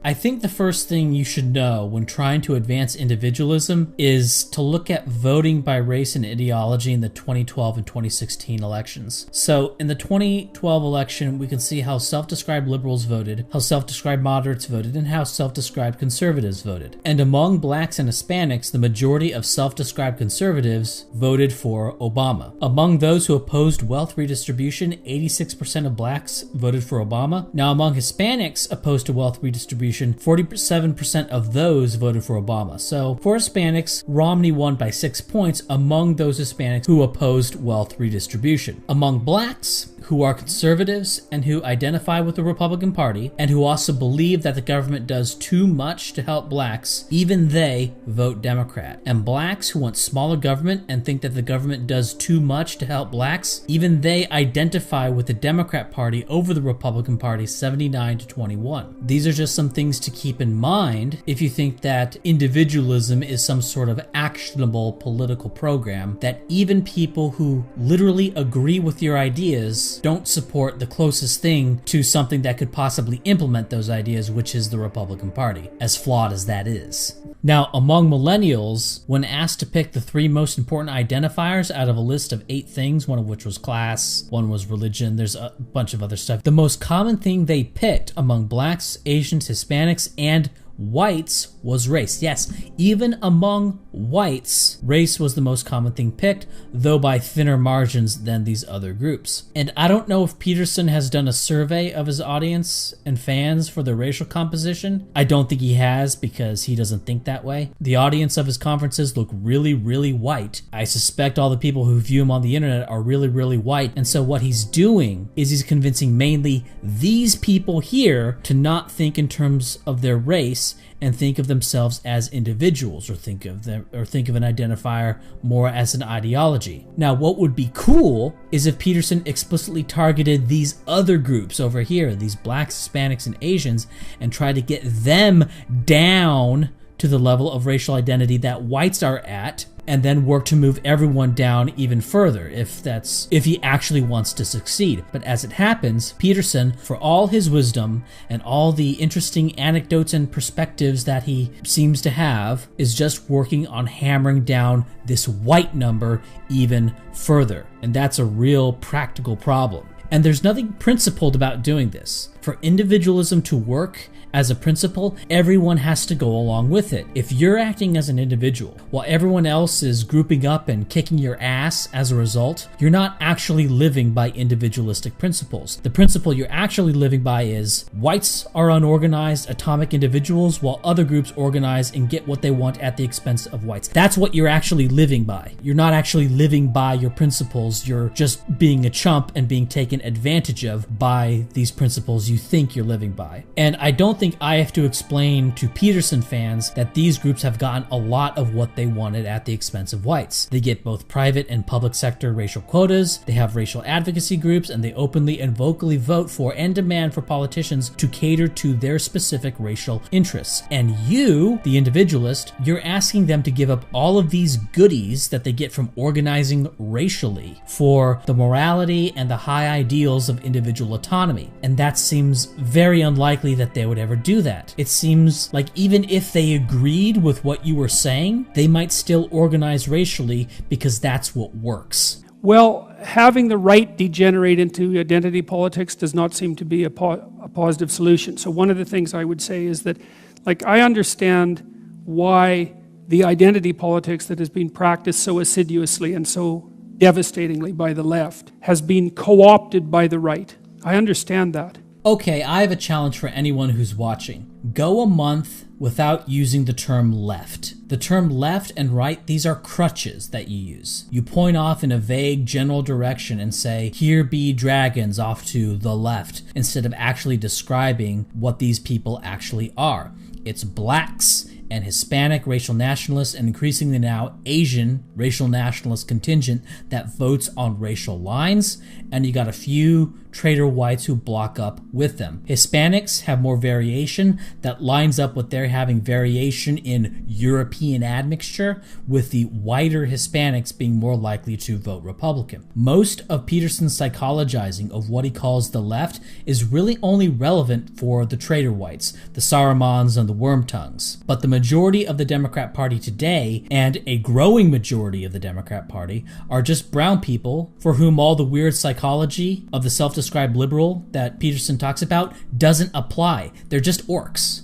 I think the first thing you should know when trying to advance individualism is to look at voting by race and ideology in the 2012 and 2016 elections. So in the 2012 election, we can see how self-described liberals voted, how self-described moderates voted, and how self-described conservatives voted. And among blacks and Hispanics, the majority of self-described conservatives voted for Obama. Among those who opposed wealth redistribution, 86% of blacks voted for Obama. Now among Hispanics opposed to wealth redistribution, 47% of those voted for Obama. So for Hispanics, Romney won by 6 points among those Hispanics who opposed wealth redistribution. Among blacks, who are conservatives and who identify with the Republican Party, and who also believe that the government does too much to help blacks, even they vote Democrat. And blacks who want smaller government and think that the government does too much to help blacks, even they identify with the Democrat Party over the Republican Party, 79-21. These are just some things to keep in mind if you think that individualism is some sort of actionable political program, that even people who literally agree with your ideas don't support the closest thing to something that could possibly implement those ideas, which is the Republican Party, as flawed as that is. Now, among millennials, when asked to pick the 3 most important identifiers out of a list of 8 things, one of which was class, one was religion, there's a bunch of other stuff, the most common thing they picked among blacks, Asians, Hispanics, and whites was race. Yes, even among whites, race was the most common thing picked, though by thinner margins than these other groups. And I don't know if Peterson has done a survey of his audience and fans for their racial composition. I don't think he has, because he doesn't think that way. The audience of his conferences look really, really white. I suspect all the people who view him on the internet are really, really white. And so what he's doing is he's convincing mainly these people here to not think in terms of their race and think of themselves as individuals, or think of an identifier more as an ideology. Now, what would be cool is if Peterson explicitly targeted these other groups over here, these blacks, Hispanics, and Asians, and tried to get them down to the level of racial identity that whites are at, and then work to move everyone down even further if he actually wants to succeed. But as it happens, Peterson, for all his wisdom and all the interesting anecdotes and perspectives that he seems to have, is just working on hammering down this white number even further. And that's a real practical problem. And there's nothing principled about doing this. For individualism to work as a principle, everyone has to go along with it. If you're acting as an individual while everyone else is grouping up and kicking your ass as a result, you're not actually living by individualistic principles. The principle you're actually living by is whites are unorganized, atomic individuals, while other groups organize and get what they want at the expense of whites. That's what you're actually living by. You're not actually living by your principles. You're just being a chump and being taken advantage of by these principles you think you're living by. And I don't think I have to explain to Peterson fans that these groups have gotten a lot of what they wanted at the expense of whites. They get both private and public sector racial quotas, they have racial advocacy groups, and they openly and vocally vote for and demand for politicians to cater to their specific racial interests. And you, the individualist, you're asking them to give up all of these goodies that they get from organizing racially for the morality and the high ideals of individual autonomy. And that seems very unlikely that they would ever do that. It seems like even if they agreed with what you were saying, they might still organize racially because that's what works. Well, having the right degenerate into identity politics does not seem to be a positive solution. So one of the things I would say is that, I understand why the identity politics that has been practiced so assiduously and so devastatingly by the left has been co-opted by the right. I understand that. Okay, I have a challenge for anyone who's watching. Go a month without using the term left. The term left and right, these are crutches that you use. You point off in a vague general direction and say, here be dragons off to the left, instead of actually describing what these people actually are. It's blacks and Hispanic racial nationalists, and increasingly now Asian racial nationalist contingent that votes on racial lines, and you got a few traitor whites who block up with them. Hispanics have more variation that lines up with their having variation in European admixture, with the whiter Hispanics being more likely to vote Republican. Most of Peterson's psychologizing of what he calls the left is really only relevant for the traitor whites, the Sarumans and the Wormtongues. But the majority of the Democrat Party today, and a growing majority of the Democrat Party, are just brown people for whom all the weird psychology of the self-described liberal that Peterson talks about doesn't apply. They're just orcs.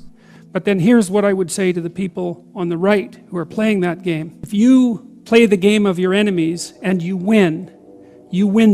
But then here's what I would say to the people on the right who are playing that game. If you play the game of your enemies and you win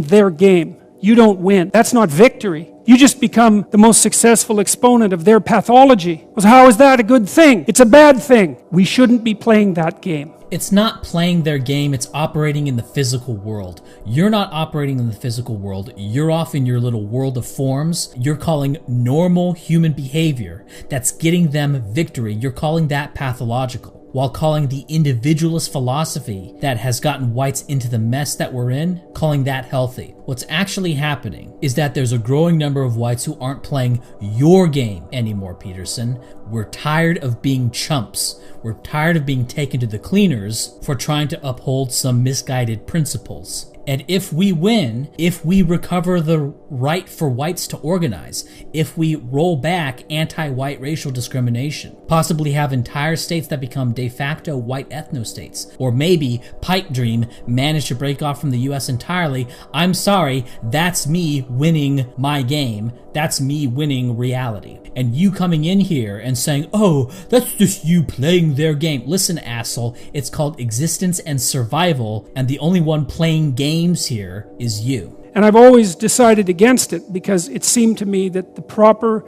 their game. You don't win. That's not victory. You just become the most successful exponent of their pathology. Well, how is that a good thing? It's a bad thing. We shouldn't be playing that game. It's not playing their game, it's operating in the physical world. You're not operating in the physical world. You're off in your little world of forms. You're calling normal human behavior that's getting them victory. You're calling that pathological, while calling the individualist philosophy that has gotten whites into the mess that we're in, calling that healthy. What's actually happening is that there's a growing number of whites who aren't playing your game anymore, Peterson. We're tired of being chumps. We're tired of being taken to the cleaners for trying to uphold some misguided principles. And if we win, if we recover the right for whites to organize, if we roll back anti-white racial discrimination, possibly have entire states that become de facto white ethno-states, or maybe, pipe dream, manage to break off from the US entirely, I'm sorry, that's me winning my game. That's me winning reality. And you coming in here and saying, oh, that's just you playing their game. Listen, asshole, it's called existence and survival, and the only one playing games here is you. And I've always decided against it because it seemed to me that the proper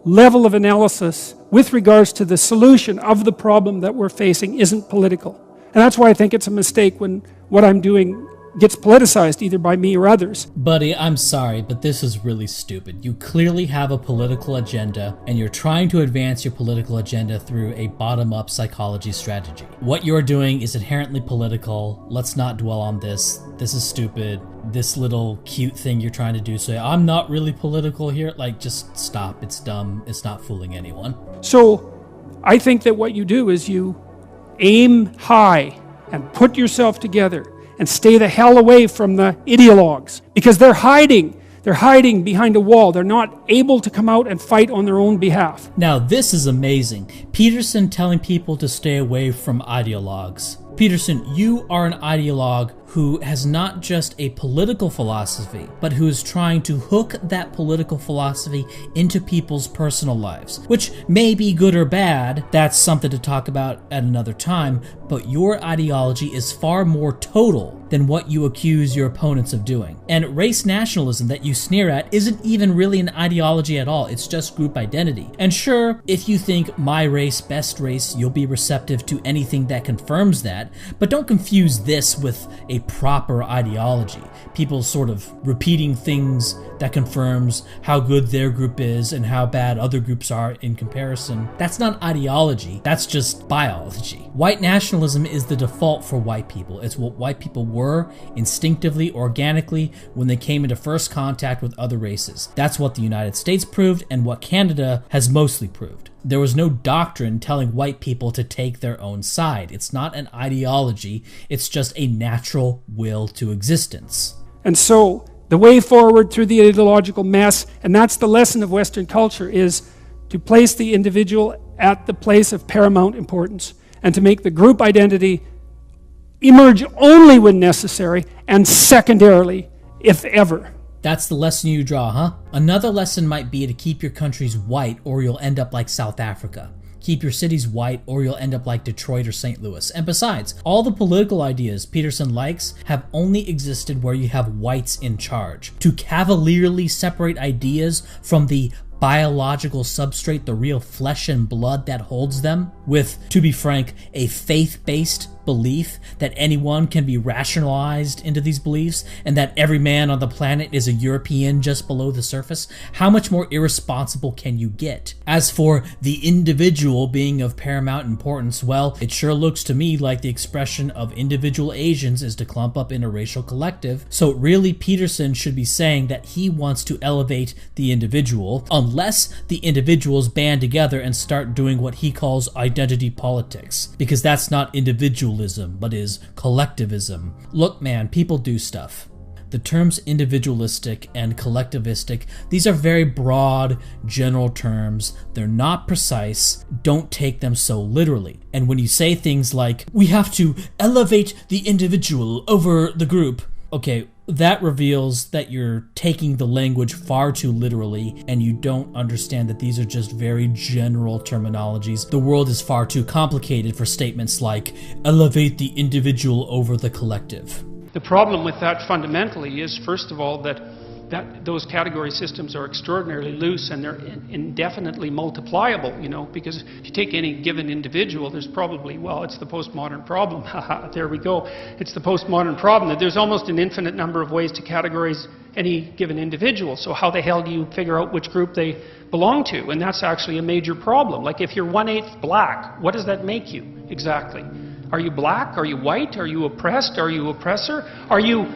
level of analysis with regards to the solution of the problem that we're facing isn't political. And that's why I think it's a mistake when what I'm doing gets politicized either by me or others. Buddy, I'm sorry, but this is really stupid. You clearly have a political agenda, and you're trying to advance your political agenda through a bottom-up psychology strategy. What you're doing is inherently political. Let's not dwell on this. This is stupid. This little cute thing you're trying to do, say, I'm not really political here. Like, just stop. It's dumb. It's not fooling anyone. So, I think that what you do is you aim high and put yourself together and stay the hell away from the ideologues, because they're hiding behind a wall. They're not able to come out and fight on their own behalf. Now this is amazing. Peterson telling people to stay away from ideologues. Peterson, you are an ideologue who has not just a political philosophy, but who is trying to hook that political philosophy into people's personal lives, which may be good or bad. That's something to talk about at another time, but your ideology is far more total than what you accuse your opponents of doing. And race nationalism that you sneer at isn't even really an ideology at all. It's just group identity. And sure, if you think my race, best race, you'll be receptive to anything that confirms that, but don't confuse this with a proper ideology. People sort of repeating things that confirms how good their group is and how bad other groups are in comparison. That's not ideology, that's just biology. White nationalism is the default for white people. It's what white people were instinctively, organically, when they came into first contact with other races. That's what the United States proved and what Canada has mostly proved. There was no doctrine telling white people to take their own side. It's not an ideology, it's just a natural will to existence. And so, the way forward through the ideological mess, and that's the lesson of Western culture, is to place the individual at the place of paramount importance and to make the group identity emerge only when necessary and secondarily, if ever. That's the lesson you draw, huh? Another lesson might be to keep your countries white or you'll end up like South Africa. Keep your cities white or you'll end up like Detroit or St. Louis. And besides, all the political ideas Peterson likes have only existed where you have whites in charge. To cavalierly separate ideas from the biological substrate, the real flesh and blood that holds them, with, to be frank, a faith-based belief that anyone can be rationalized into these beliefs and that every man on the planet is a European just below the surface? How much more irresponsible can you get? As for the individual being of paramount importance, well, it sure looks to me like the expression of individual Asians is to clump up in a racial collective. So really, Peterson should be saying that he wants to elevate the individual, unless the individuals band together and start doing what he calls identity politics, because that's not individualism, but is collectivism. Look, man, people do stuff. The terms individualistic and collectivistic, these are very broad, general terms. They're not precise. Don't take them so literally. And when you say things like, we have to elevate the individual over the group, okay, that reveals that you're taking the language far too literally and you don't understand that these are just very general terminologies. The world is far too complicated for statements like, elevate the individual over the collective. The problem with that fundamentally is, first of all, that those category systems are extraordinarily loose and they're indefinitely multipliable, you know, because if you take any given individual, there's probably, well, it's the postmodern problem. Haha, there we go. It's the postmodern problem that there's almost an infinite number of ways to categorize any given individual. So how the hell do you figure out which group they belong to? And that's actually a major problem. Like if you're 1/8 black, what does that make you exactly? Are you black? Are you white? Are you oppressed? Are you oppressor? Are you,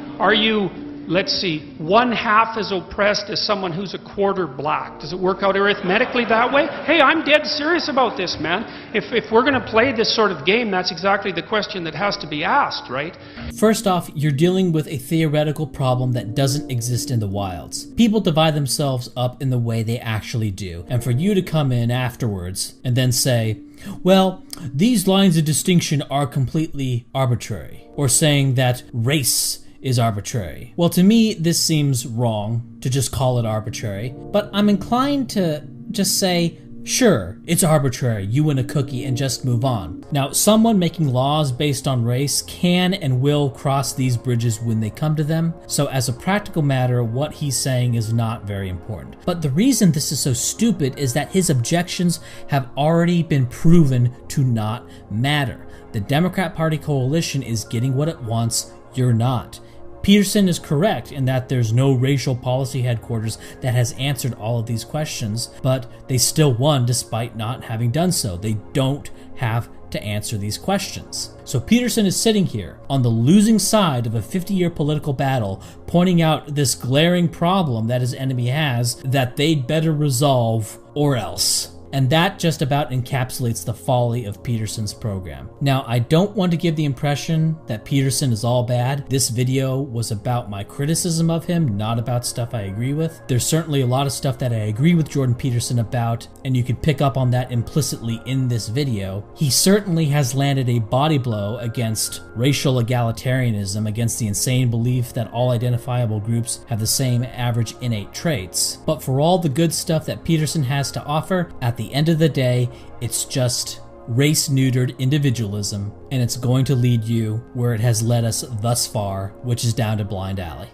let's see, 1/2 as oppressed as someone who's 1/4 black? Does it work out arithmetically that way? Hey, I'm dead serious about this, man. If we're going to play this sort of game, that's exactly the question that has to be asked, right? First off, you're dealing with a theoretical problem that doesn't exist in the wilds. People divide themselves up in the way they actually do. And for you to come in afterwards and then say, well, these lines of distinction are completely arbitrary, or saying that race is arbitrary. Well, to me, this seems wrong to just call it arbitrary, but I'm inclined to just say, sure, it's arbitrary, you win a cookie, and just move on. Now, someone making laws based on race can and will cross these bridges when they come to them, so as a practical matter, what he's saying is not very important. But the reason this is so stupid is that his objections have already been proven to not matter. The Democrat Party coalition is getting what it wants, you're not. Peterson is correct in that there's no racial policy headquarters that has answered all of these questions, but they still won despite not having done so. They don't have to answer these questions. So Peterson is sitting here on the losing side of a 50-year political battle, pointing out this glaring problem that his enemy has that they'd better resolve or else. And that just about encapsulates the folly of Peterson's program. Now, I don't want to give the impression that Peterson is all bad. This video was about my criticism of him, not about stuff I agree with. There's certainly a lot of stuff that I agree with Jordan Peterson about, and you can pick up on that implicitly in this video. He certainly has landed a body blow against racial egalitarianism, against the insane belief that all identifiable groups have the same average innate traits. But for all the good stuff that Peterson has to offer, at the end of the day, it's just race-neutered individualism, and it's going to lead you where it has led us thus far, which is down to Blind Alley.